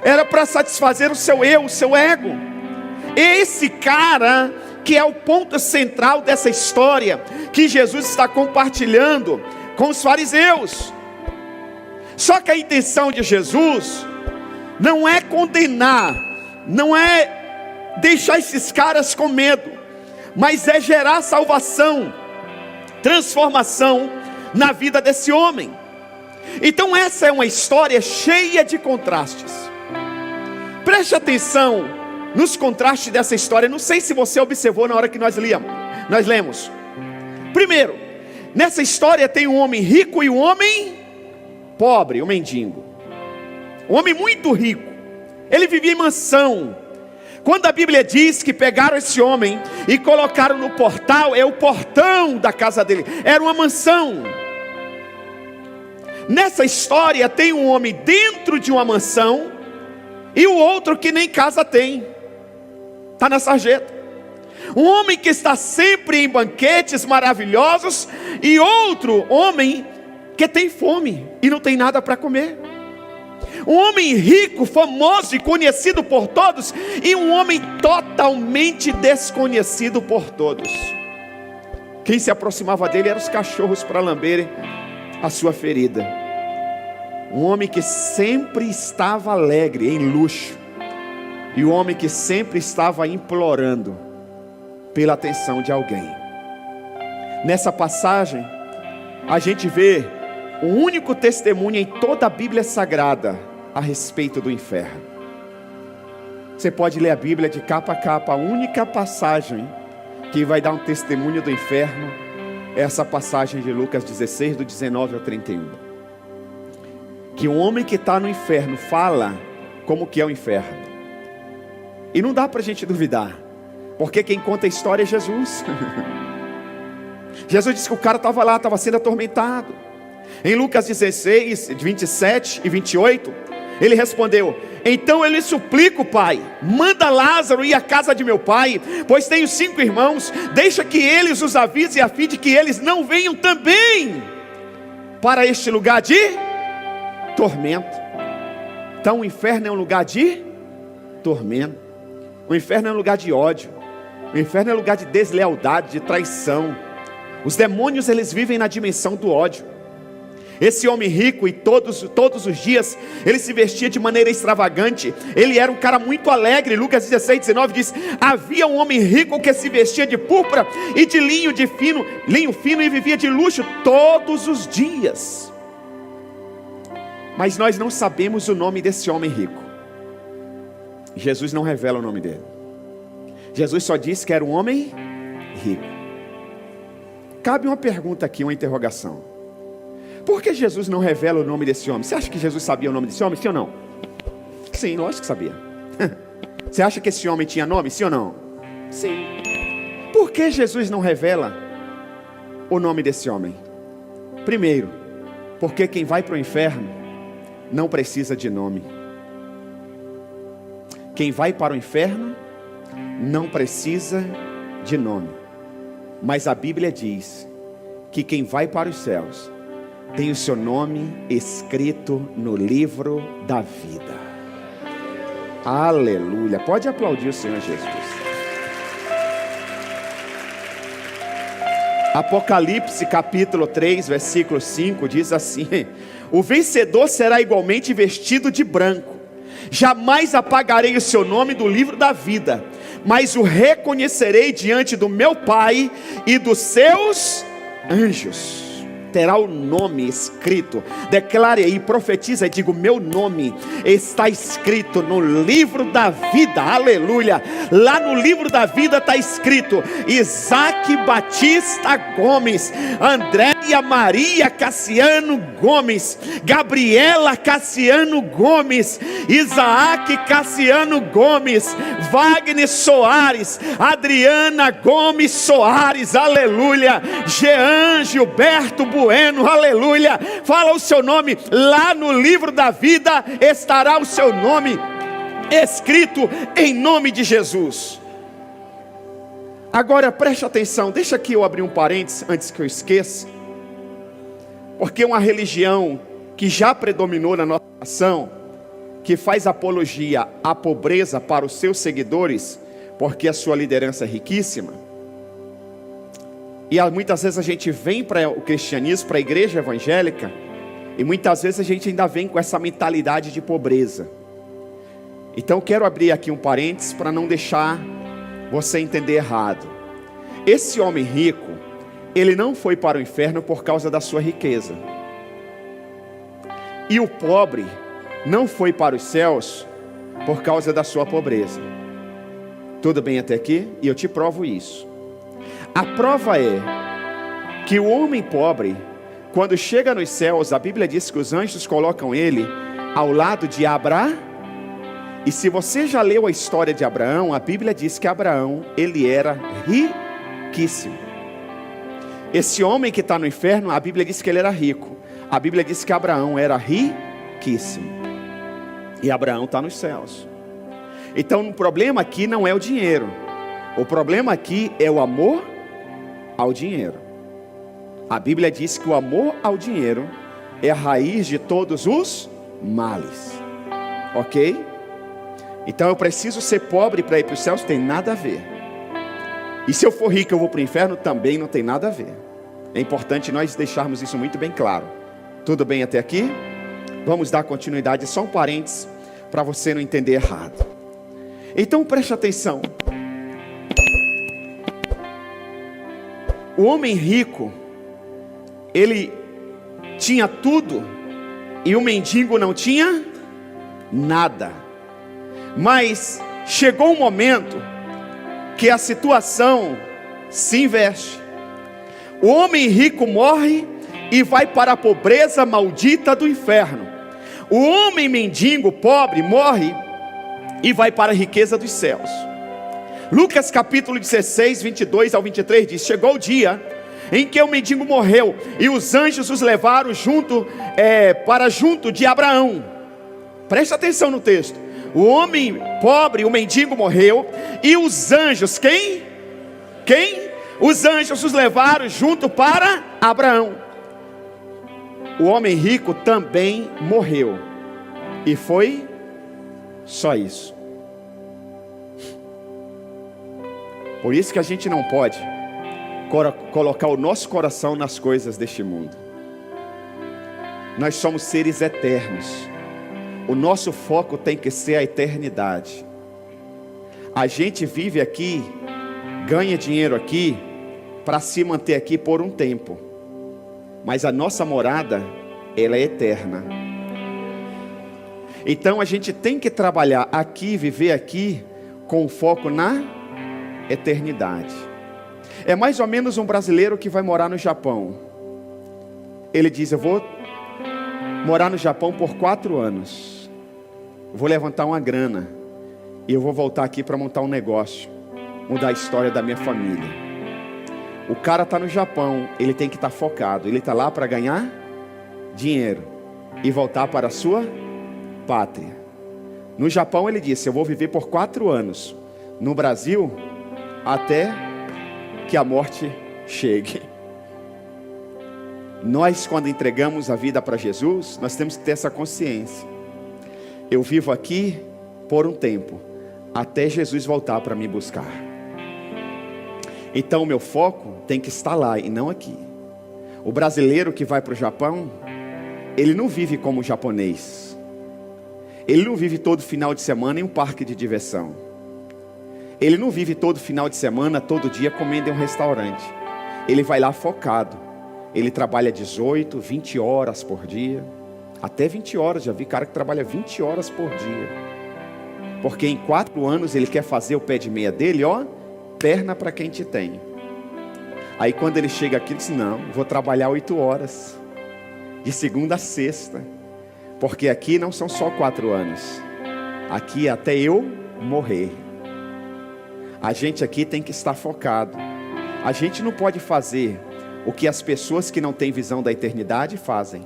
era para satisfazer o seu eu, o seu ego. Esse cara que é o ponto central dessa história, que Jesus está compartilhando com os fariseus. Só que a intenção de Jesus não é condenar, não é deixar esses caras com medo, mas é gerar salvação, transformação na vida desse homem. Então essa é uma história cheia de contrastes. Preste atenção nos contrastes dessa história. Não sei se você observou na hora que nós lemos. Primeiro, nessa história tem um homem rico e um homem pobre, um mendigo. Um homem muito rico, ele vivia em mansão. Quando a Bíblia diz que pegaram esse homem e colocaram no portal, é o portão da casa dele, era uma mansão. Nessa história tem um homem dentro de uma mansão e o outro que nem casa tem, está na sarjeta. Um homem que está sempre em banquetes maravilhosos e outro homem que tem fome e não tem nada para comer. Um homem rico, famoso e conhecido por todos, e um homem totalmente desconhecido por todos. Quem se aproximava dele eram os cachorros para lamberem a sua ferida. Um homem que sempre estava alegre, em luxo. E um homem que sempre estava implorando pela atenção de alguém. Nessa passagem, a gente vê o único testemunho em toda a Bíblia Sagrada a respeito do inferno. Você pode ler a Bíblia de capa a capa. A única passagem que vai dar um testemunho do inferno é essa passagem de Lucas 16, do 19 ao 31. Que o homem que está no inferno fala como que é o inferno. E não dá para a gente duvidar, porque quem conta a história é Jesus. Jesus disse que o cara estava lá, estava sendo atormentado. Em Lucas 16, 27 e 28, ele respondeu: então eu lhe suplico, Pai, manda Lázaro ir à casa de meu pai, pois tenho 5 irmãos, deixa que eles os avisem, a fim de que eles não venham também para este lugar de tormento. Então o inferno é um lugar de tormento. O inferno é um lugar de ódio. O inferno é um lugar de deslealdade, de traição. Os demônios, eles vivem na dimensão do ódio. Esse homem rico, e todos os dias ele se vestia de maneira extravagante. Ele era um cara muito alegre. Lucas 16, 19 diz: havia um homem rico que se vestia de púrpura e de linho fino, e vivia de luxo todos os dias. Mas nós não sabemos o nome desse homem rico. Jesus não revela o nome dele. Jesus só disse que era um homem rico. Cabe uma pergunta aqui, uma interrogação. Por que Jesus não revela o nome desse homem? Você acha que Jesus sabia o nome desse homem, sim ou não? Sim, lógico que sabia. Você acha que esse homem tinha nome, sim ou não? Sim. Por que Jesus não revela o nome desse homem? Primeiro, porque quem vai para o inferno não precisa de nome. Quem vai para o inferno não precisa de nome. Mas a Bíblia diz que quem vai para os céus tem o seu nome escrito no livro da vida. Aleluia. Pode aplaudir o Senhor Jesus. Apocalipse capítulo 3, versículo 5 diz assim: o vencedor será igualmente vestido de branco. Jamais apagarei o seu nome do livro da vida, mas o reconhecerei diante do meu Pai e dos seus anjos. Terá o nome escrito. Declare aí, profetiza e diga: o meu nome está escrito no livro da vida. Aleluia. Lá no livro da vida está escrito: Isaac Batista Gomes, Andréia Maria Cassiano Gomes, Gabriela Cassiano Gomes, Isaac Cassiano Gomes, Wagner Soares, Adriana Gomes Soares, aleluia. Jean Gilberto Bueno, aleluia. Fala o seu nome, lá no livro da vida estará o seu nome escrito em nome de Jesus. Agora preste atenção, deixa aqui eu abrir um parênteses antes que eu esqueça, porque uma religião que já predominou na nossa nação, que faz apologia à pobreza para os seus seguidores, porque a sua liderança é riquíssima. E muitas vezes a gente vem para o cristianismo, para a igreja evangélica, e muitas vezes a gente ainda vem com essa mentalidade de pobreza. Então quero abrir aqui um parênteses para não deixar você entender errado. Esse homem rico, ele não foi para o inferno por causa da sua riqueza. E o pobre não foi para os céus por causa da sua pobreza. Tudo bem até aqui? E eu te provo isso. A prova é que o homem pobre, quando chega nos céus, a Bíblia diz que os anjos colocam ele ao lado de Abraão. E se você já leu a história de Abraão, a Bíblia diz que Abraão, ele era riquíssimo. Esse homem que está no inferno, a Bíblia diz que ele era rico. A Bíblia diz que Abraão era riquíssimo. E Abraão está nos céus. Então o problema aqui não é o dinheiro. O problema aqui é o amor ao dinheiro. A Bíblia diz que o amor ao dinheiro é a raiz de todos os males. Ok? Então eu preciso ser pobre para ir para os céus? Tem nada a ver. E se eu for rico eu vou para o inferno? Também não tem nada a ver. É importante nós deixarmos isso muito bem claro. Tudo bem até aqui? Vamos dar continuidade, só um parênteses, para você não entender errado. Então preste atenção. O homem rico, ele tinha tudo, e o mendigo não tinha nada. Mas chegou um momento que a situação se inverte. O homem rico morre e vai para a pobreza maldita do inferno. O homem mendigo pobre morre e vai para a riqueza dos céus. Lucas capítulo 16, 22 ao 23 diz: chegou o dia em que o mendigo morreu, e os anjos os levaram para junto de Abraão. Presta atenção no texto. O homem pobre, o mendigo morreu, e os anjos, quem? Os anjos os levaram junto para Abraão. O homem rico também morreu, e foi só isso. Por isso que a gente não pode colocar o nosso coração nas coisas deste mundo. Nós somos seres eternos. O nosso foco tem que ser a eternidade. A gente vive aqui, ganha dinheiro aqui, para se manter aqui por um tempo. Mas a nossa morada, ela é eterna. Então a gente tem que trabalhar aqui, viver aqui, com foco na eternidade. É mais ou menos um brasileiro que vai morar no Japão. Ele diz: eu vou morar no Japão por 4 anos. Vou levantar uma grana e eu vou voltar aqui para montar um negócio, mudar a história da minha família. O cara está no Japão, ele tem que estar focado. Ele está lá para ganhar dinheiro e voltar para a sua pátria. No Japão ele disse: eu vou viver por 4 anos. No Brasil, até que a morte chegue. Nós, quando entregamos a vida para Jesus, nós temos que ter essa consciência. Eu vivo aqui por um tempo, até Jesus voltar para me buscar. Então o meu foco tem que estar lá e não aqui. O brasileiro que vai para o Japão, ele não vive como japonês. Ele não vive todo final de semana em um parque de diversão. Ele não vive todo final de semana, todo dia comendo em um restaurante. Ele vai lá focado. Ele trabalha 18, 20 horas por dia. Até 20 horas, já vi cara que trabalha 20 horas por dia. Porque em 4 anos ele quer fazer o pé de meia dele, ó, perna para quem te tem. Aí quando ele chega aqui, ele diz: não, vou trabalhar 8 horas. De segunda a sexta. Porque aqui não são só 4 anos. Aqui é até eu morrer. A gente aqui tem que estar focado. A gente não pode fazer o que as pessoas que não têm visão da eternidade fazem.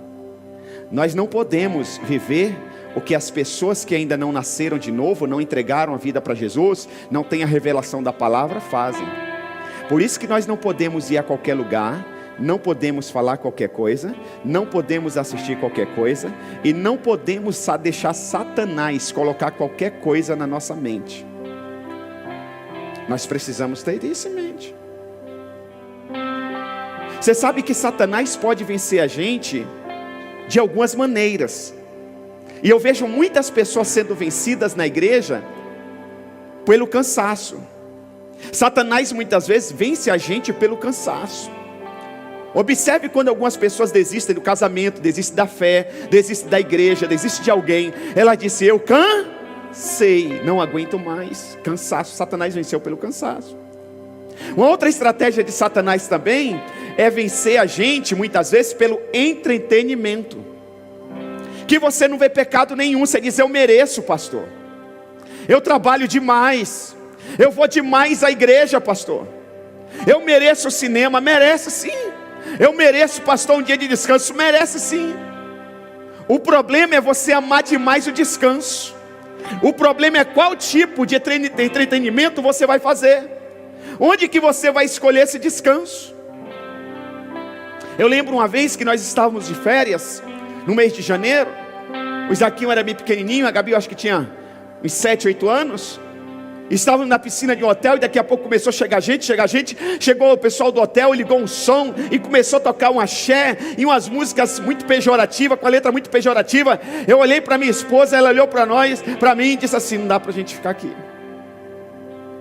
Nós não podemos viver o que as pessoas que ainda não nasceram de novo, não entregaram a vida para Jesus, não têm a revelação da palavra, fazem. Por isso que nós não podemos ir a qualquer lugar, não podemos falar qualquer coisa, não podemos assistir qualquer coisa, e não podemos deixar Satanás colocar qualquer coisa na nossa mente. Nós precisamos ter isso em mente. Você sabe que Satanás pode vencer a gente de algumas maneiras. E eu vejo muitas pessoas sendo vencidas na igreja pelo cansaço. Satanás muitas vezes vence a gente pelo cansaço. Observe quando algumas pessoas desistem do casamento, desistem da fé, desistem da igreja, desistem de alguém. Ela disse: eu cansei, não aguento mais. Cansaço. Satanás venceu pelo cansaço. Uma outra estratégia de Satanás também é vencer a gente muitas vezes pelo entretenimento. Que você não vê pecado nenhum, você diz: eu mereço, pastor. Eu trabalho demais. Eu vou demais à igreja, pastor. Eu mereço o cinema. Merece sim. Eu mereço, pastor, um dia de descanso. Merece sim. O problema é você amar demais o descanso. O problema é qual tipo de entretenimento você vai fazer. Onde que você vai escolher esse descanso? Eu lembro uma vez que nós estávamos de férias, no mês de janeiro. O Isaquinho era bem pequenininho, a Gabi eu acho que tinha uns 7, 8 anos. Estávamos na piscina de um hotel e daqui a pouco começou a chegar gente. Chegou o pessoal do hotel, ligou um som e começou a tocar um axé e umas músicas muito pejorativas, com a letra muito pejorativa. Eu olhei para minha esposa, ela olhou para mim e disse assim: não dá para a gente ficar aqui.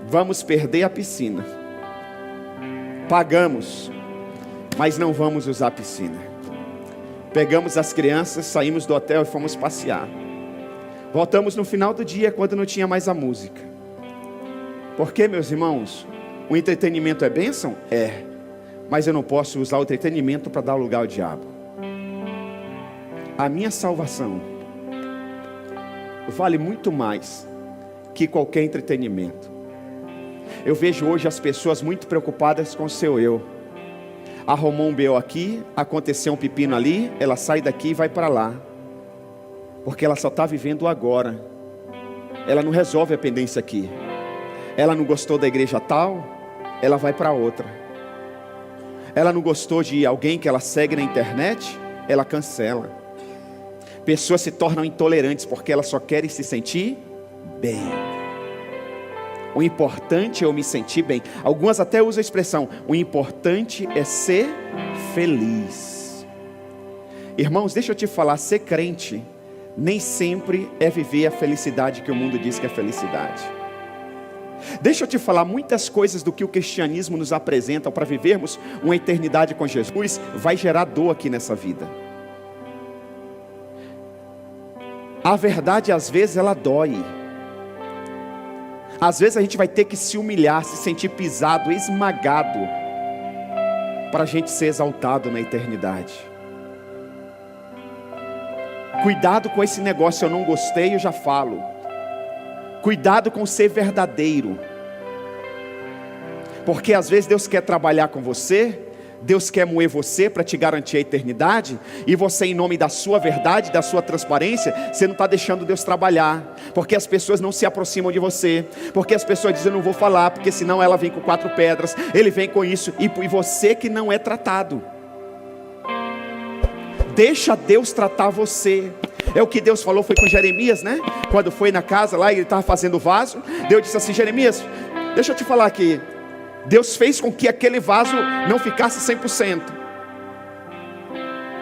Vamos perder a piscina. Pagamos, mas não vamos usar a piscina. Pegamos as crianças, saímos do hotel e fomos passear. Voltamos no final do dia, quando não tinha mais a música. Porque, meus irmãos, o entretenimento é bênção? É. Mas eu não posso usar o entretenimento para dar lugar ao diabo. A minha salvação vale muito mais que qualquer entretenimento. Eu vejo hoje as pessoas muito preocupadas com o seu eu. Arrumou um B.O. aqui, aconteceu um pepino ali, ela sai daqui e vai para lá. Porque ela só está vivendo o agora. Ela não resolve a pendência aqui. Ela não gostou da igreja tal, ela vai para outra. Ela não gostou de alguém que ela segue na internet, ela cancela. Pessoas se tornam intolerantes porque elas só querem se sentir bem. O importante é eu me sentir bem. Algumas até usam a expressão: o importante é ser feliz. Irmãos, deixa eu te falar, ser crente nem sempre é viver a felicidade que o mundo diz que é felicidade. Deixa eu te falar, muitas coisas do que o cristianismo nos apresenta para vivermos uma eternidade com Jesus vai gerar dor aqui nessa vida. A verdade às vezes ela dói. Às vezes a gente vai ter que se humilhar, se sentir pisado, esmagado, para a gente ser exaltado na eternidade. Cuidado com esse negócio, eu não gostei, eu já falo. Cuidado com ser verdadeiro. Porque às vezes Deus quer trabalhar com você, Deus quer moer você para te garantir a eternidade, e você, em nome da sua verdade, da sua transparência, você não está deixando Deus trabalhar, porque as pessoas não se aproximam de você, porque as pessoas dizem: eu não vou falar, porque senão ela vem com 4 pedras, ele vem com isso, e você que não é tratado. Deixa Deus tratar você. É o que Deus falou, foi com Jeremias, né? Quando foi na casa lá e ele estava fazendo o vaso, Deus disse assim: Jeremias, deixa eu te falar aqui. Deus fez com que aquele vaso não ficasse 100%.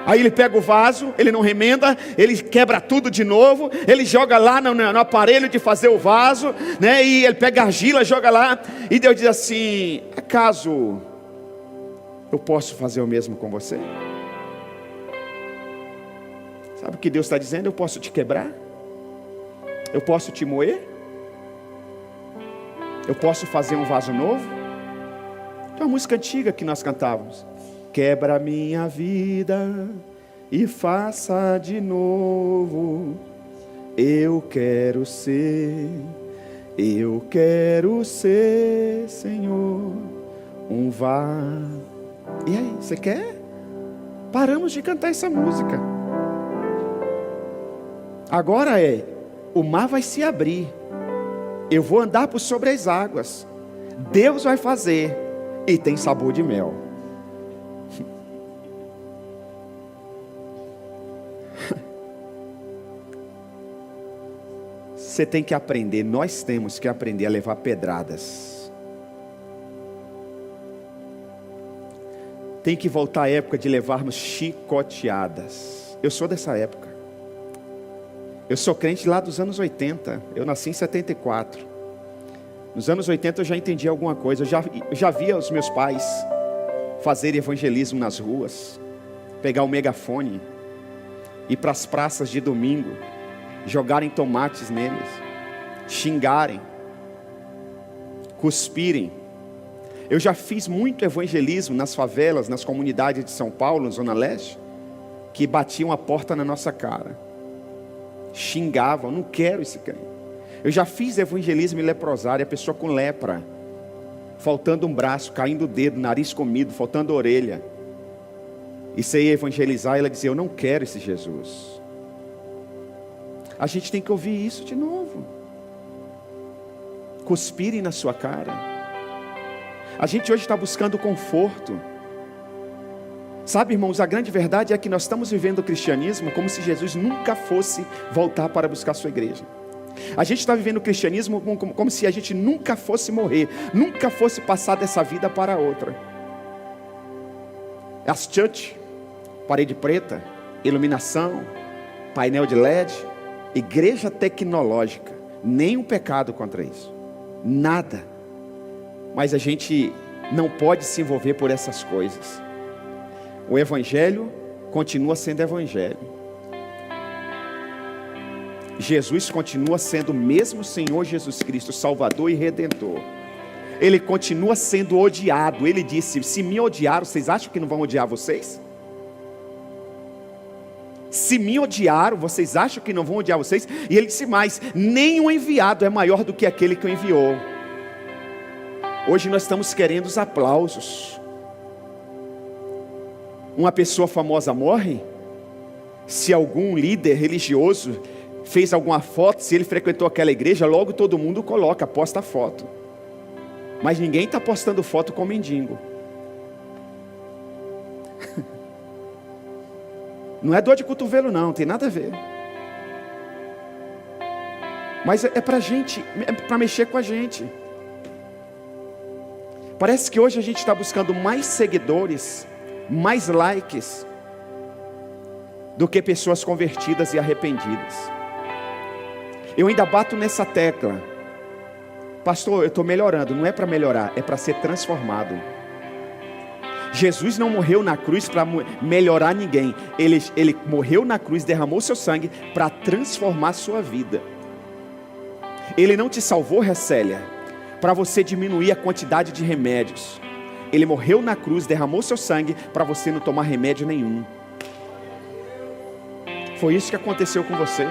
Aí ele pega o vaso, ele não remenda, ele quebra tudo de novo, ele joga lá no aparelho de fazer o vaso, né? E ele pega a argila, joga lá, e Deus diz assim: acaso eu posso fazer o mesmo com você? Sabe o que Deus está dizendo? Eu posso te quebrar? Eu posso te moer? Eu posso fazer um vaso novo? Tem uma música antiga que nós cantávamos: quebra minha vida e faça de novo. Eu quero ser, Senhor, um vaso. E aí, você quer? Paramos de cantar essa música. Agora o mar vai se abrir, eu vou andar por sobre as águas, Deus vai fazer, e tem sabor de mel. Você tem que aprender, nós temos que aprender a levar pedradas. Tem que voltar à época de levarmos chicoteadas. Eu sou dessa época. Eu sou crente lá dos anos 80, eu nasci em 74. Nos anos 80 eu já entendi alguma coisa, eu já via os meus pais fazerem evangelismo nas ruas, pegar o megafone, ir para as praças de domingo, jogarem tomates neles, xingarem, cuspirem. Eu já fiz muito evangelismo nas favelas, nas comunidades de São Paulo, Zona Leste, que batiam a porta na nossa cara, xingavam: não quero esse crente. Eu já fiz evangelismo em leprosária, a pessoa com lepra, faltando um braço, caindo o dedo, nariz comido, faltando orelha, e você ia evangelizar, e ela dizia: eu não quero esse Jesus. A gente tem que ouvir isso de novo. Cuspirem na sua cara. A gente hoje está buscando conforto. Sabe, irmãos, a grande verdade é que nós estamos vivendo o cristianismo como se Jesus nunca fosse voltar para buscar a sua igreja. A gente está vivendo o cristianismo como se a gente nunca fosse morrer, nunca fosse passar dessa vida para outra. As church, parede preta, iluminação, painel de LED, igreja tecnológica, nenhum pecado contra isso, nada. Mas a gente não pode se envolver por essas coisas. O evangelho continua sendo evangelho. Jesus continua sendo o mesmo Senhor Jesus Cristo, Salvador e Redentor. Ele continua sendo odiado. Ele disse: se me odiaram, vocês acham que não vão odiar vocês? Se me odiaram, vocês acham que não vão odiar vocês? E ele disse mais: nenhum enviado é maior do que aquele que o enviou. Hoje nós estamos querendo os aplausos. Uma pessoa famosa morre, se algum líder religioso fez alguma foto, se ele frequentou aquela igreja, logo todo mundo coloca, posta a foto. Mas ninguém está postando foto com mendigo. Não é dor de cotovelo não, tem nada a ver. Mas é pra gente, é para mexer com a gente. Parece que hoje a gente está buscando mais seguidores, mais likes, do que pessoas convertidas e arrependidas. Eu ainda bato nessa tecla: pastor, eu estou melhorando. Não é para melhorar, é para ser transformado. Jesus não morreu na cruz para melhorar ninguém. Ele morreu na cruz, derramou seu sangue para transformar sua vida. Ele não te salvou, Recélia, para você diminuir a quantidade de remédios. Ele morreu na cruz, derramou seu sangue para você não tomar remédio nenhum. Foi isso que aconteceu com você.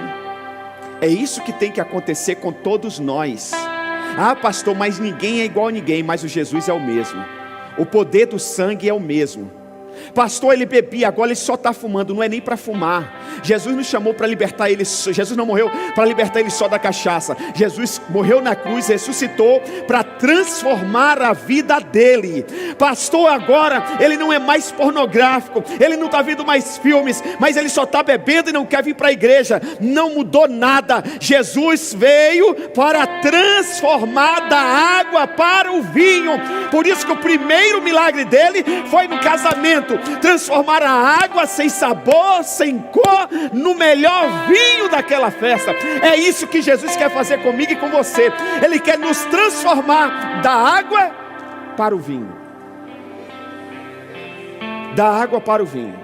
É isso que tem que acontecer com todos nós. Ah, pastor, mas ninguém é igual a ninguém. Mas o Jesus é o mesmo. O poder do sangue é o mesmo. Pastor, ele bebia, agora ele só está fumando. Não é nem para fumar. Jesus não chamou para libertar ele. Jesus não morreu para libertar ele só da cachaça. Jesus morreu na cruz, ressuscitou para transformar a vida dele. Pastor, agora ele não é mais pornográfico, ele não está vendo mais filmes, mas ele só está bebendo e não quer vir para a igreja. Não mudou nada. Jesus veio para transformar da água para o vinho. Por isso que o primeiro milagre dele foi no casamento. Transformar a água sem sabor, sem cor, no melhor vinho daquela festa. É isso que Jesus quer fazer comigo e com você. Ele quer nos transformar da água para o vinho. Da água para o vinho.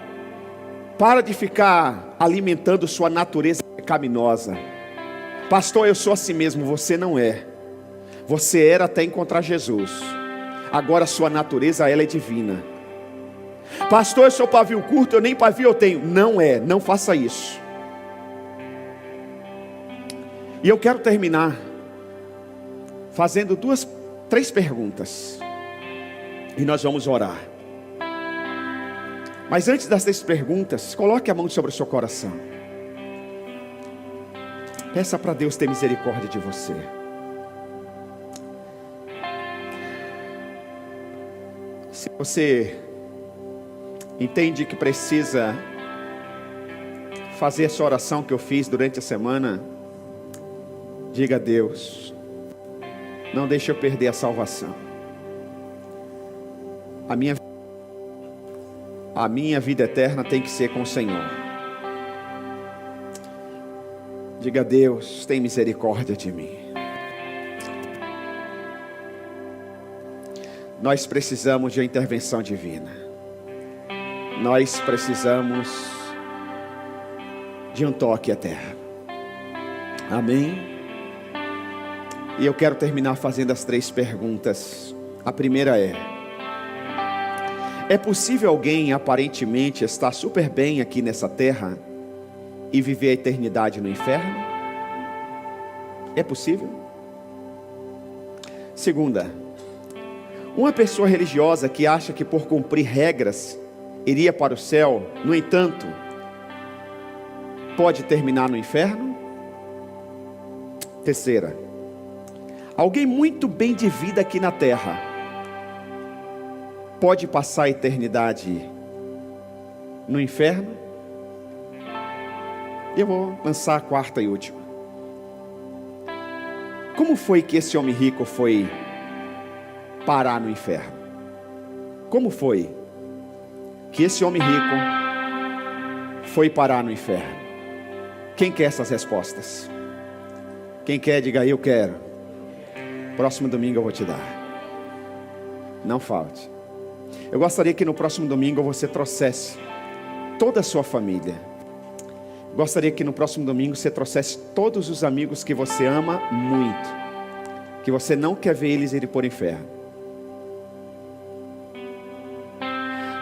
Para de ficar alimentando sua natureza pecaminosa. Pastor, eu sou assim mesmo. Você não é. Você era até encontrar Jesus. Agora sua natureza, ela é divina. Pastor, eu sou pavio curto, eu nem pavio eu tenho. Não é, não faça isso. E eu quero terminar fazendo três perguntas. E nós vamos orar. Mas antes das três perguntas, coloque a mão sobre o seu coração. Peça para Deus ter misericórdia de você. Se você entende que precisa fazer essa oração que eu fiz durante a semana, diga a Deus: não deixe eu perder a salvação. A minha vida eterna tem que ser com o Senhor. Diga a Deus: tem misericórdia de mim. Nós precisamos de uma intervenção divina. Nós precisamos de um toque à terra. Amém? E eu quero terminar fazendo as três perguntas. A primeira é possível alguém aparentemente estar super bem aqui nessa terra e viver a eternidade no inferno? É possível? Segunda, uma pessoa religiosa que acha que por cumprir regras iria para o céu, no entanto, pode terminar no inferno? Terceira, alguém muito bem de vida aqui na terra pode passar a eternidade no inferno? E eu vou lançar a quarta e última. Como foi que esse homem rico foi parar no inferno? Como foi que esse homem rico foi parar no inferno? Quem quer essas respostas? Quem quer, diga aí, eu quero. Próximo domingo eu vou te dar. Não falte. Eu gostaria que no próximo domingo você trouxesse toda a sua família. Gostaria que no próximo domingo você trouxesse todos os amigos que você ama muito, que você não quer ver eles irem para o inferno.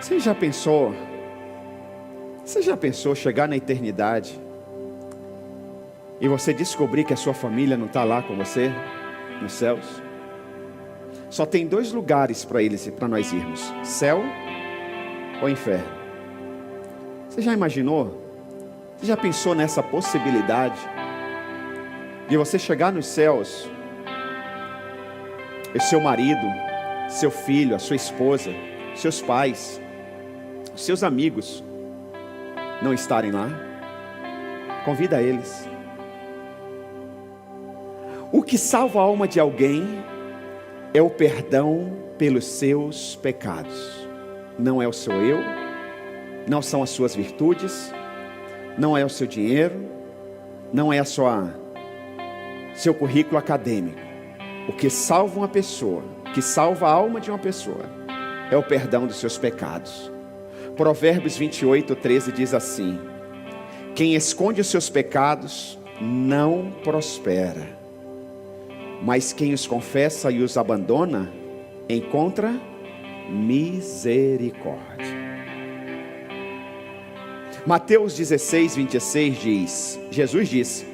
Você já pensou chegar na eternidade e você descobrir que a sua família não está lá com você, nos céus? Só tem 2 lugares para nós irmos: céu ou inferno. Você já imaginou? Você já pensou nessa possibilidade de você chegar nos céus e seu marido, seu filho, a sua esposa, seus pais, seus amigos não estarem lá? Convida eles. O que salva a alma de alguém é o perdão pelos seus pecados. Não é o seu eu, não são as suas virtudes, não é o seu dinheiro, não é seu currículo acadêmico. O que salva uma pessoa, que salva a alma de uma pessoa, é o perdão dos seus pecados. Provérbios 28:13 diz assim: quem esconde os seus pecados não prospera, mas quem os confessa e os abandona encontra misericórdia. Mateus 16:26 diz, Jesus disse: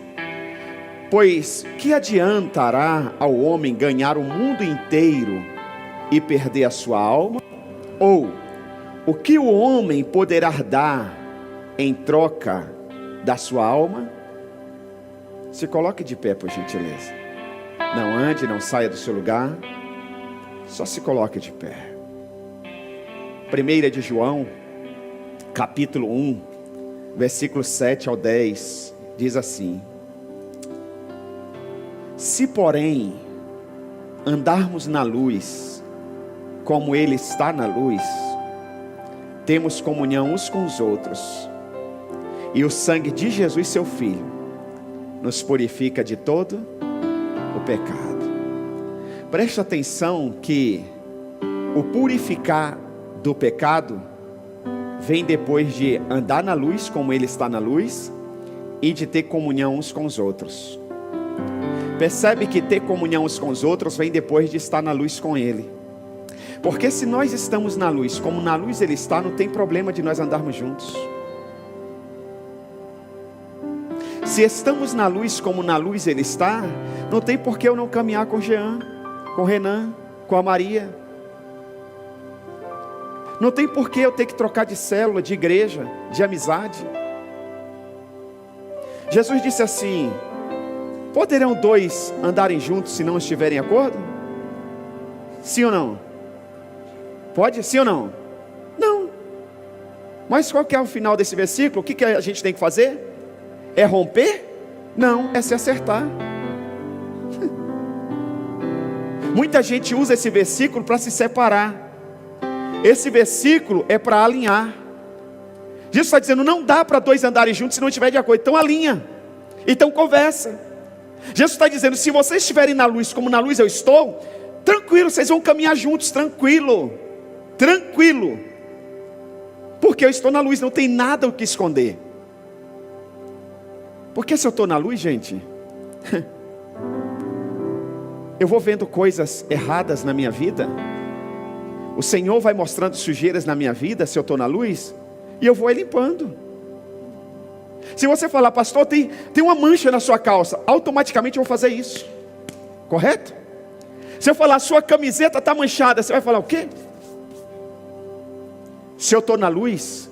pois que adiantará ao homem ganhar o mundo inteiro e perder a sua alma? Ou o que o homem poderá dar em troca da sua alma? Se coloque de pé, por gentileza. Não ande, não saia do seu lugar. Só se coloque de pé. 1 de João, capítulo 1, versículos 7 ao 10, diz assim: se porém andarmos na luz, como Ele está na luz, temos comunhão uns com os outros, e o sangue de Jesus, seu Filho, nos purifica de todo o pecado. Preste atenção que o purificar do pecado vem depois de andar na luz como Ele está na luz e de ter comunhão uns com os outros. Percebe que ter comunhão uns com os outros vem depois de estar na luz com Ele. Porque se nós estamos na luz, como na luz Ele está, não tem problema de nós andarmos juntos. Se estamos na luz como na luz Ele está, não tem por que eu não caminhar com o Jean, com o Renan, com a Maria. Não tem por que eu ter que trocar de célula, de igreja, de amizade. Jesus disse assim: poderão 2 andarem juntos se não estiverem em acordo? Sim ou não? Pode? Sim ou não? Não. Mas qual que é o final desse versículo? O que a gente tem que fazer? É romper? Não, é se acertar. Muita gente usa esse versículo para se separar. Esse versículo é para alinhar. Jesus está dizendo: não dá para 2 andarem juntos se não estiver de acordo. Então alinha, então conversa. Jesus está dizendo: se vocês estiverem na luz como na luz eu estou, tranquilo, vocês vão caminhar juntos, tranquilo, tranquilo, porque eu estou na luz, não tem nada o que esconder. Porque se eu estou na luz, gente, eu vou vendo coisas erradas na minha vida, o Senhor vai mostrando sujeiras na minha vida, se eu estou na luz, e eu vou limpando. Se você falar: pastor, tem uma mancha na sua calça, automaticamente eu vou fazer isso, correto? Se eu falar: sua camiseta está manchada, você vai falar o quê? Se eu estou na luz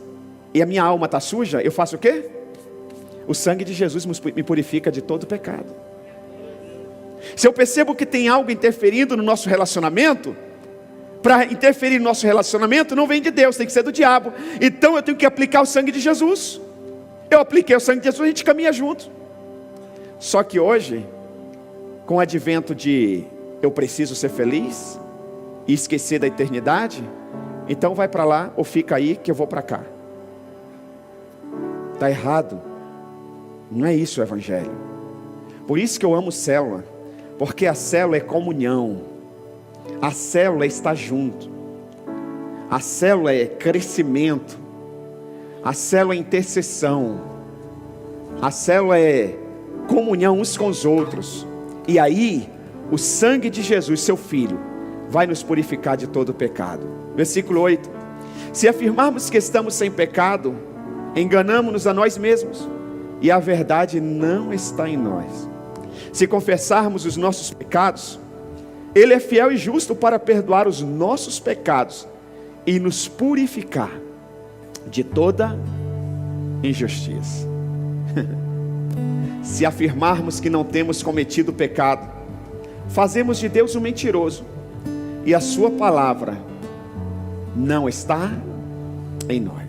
e a minha alma está suja, eu faço o quê? O sangue de Jesus me purifica de todo pecado. Se eu percebo que tem algo interferindo no nosso relacionamento, para interferir no nosso relacionamento, não vem de Deus, tem que ser do diabo. Então eu tenho que aplicar o sangue de Jesus. Eu apliquei o sangue de Jesus, a gente caminha junto. Só que hoje com o advento de eu preciso ser feliz e esquecer da eternidade, então vai para lá ou fica aí que eu vou para cá. Está errado. Não é isso o evangelho. Por isso que eu amo célula, porque a célula é comunhão, a célula é estar junto, a célula é crescimento, a célula é intercessão, a célula é comunhão uns com os outros. E aí o sangue de Jesus, seu Filho, vai nos purificar de todo pecado. Versículo 8: se afirmarmos que estamos sem pecado, enganamo-nos a nós mesmos, e a verdade não está em nós. Se confessarmos os nossos pecados, Ele é fiel e justo para perdoar os nossos pecados e nos purificar de toda injustiça. Se afirmarmos que não temos cometido pecado, fazemos de Deus um mentiroso, e a sua palavra não está em nós.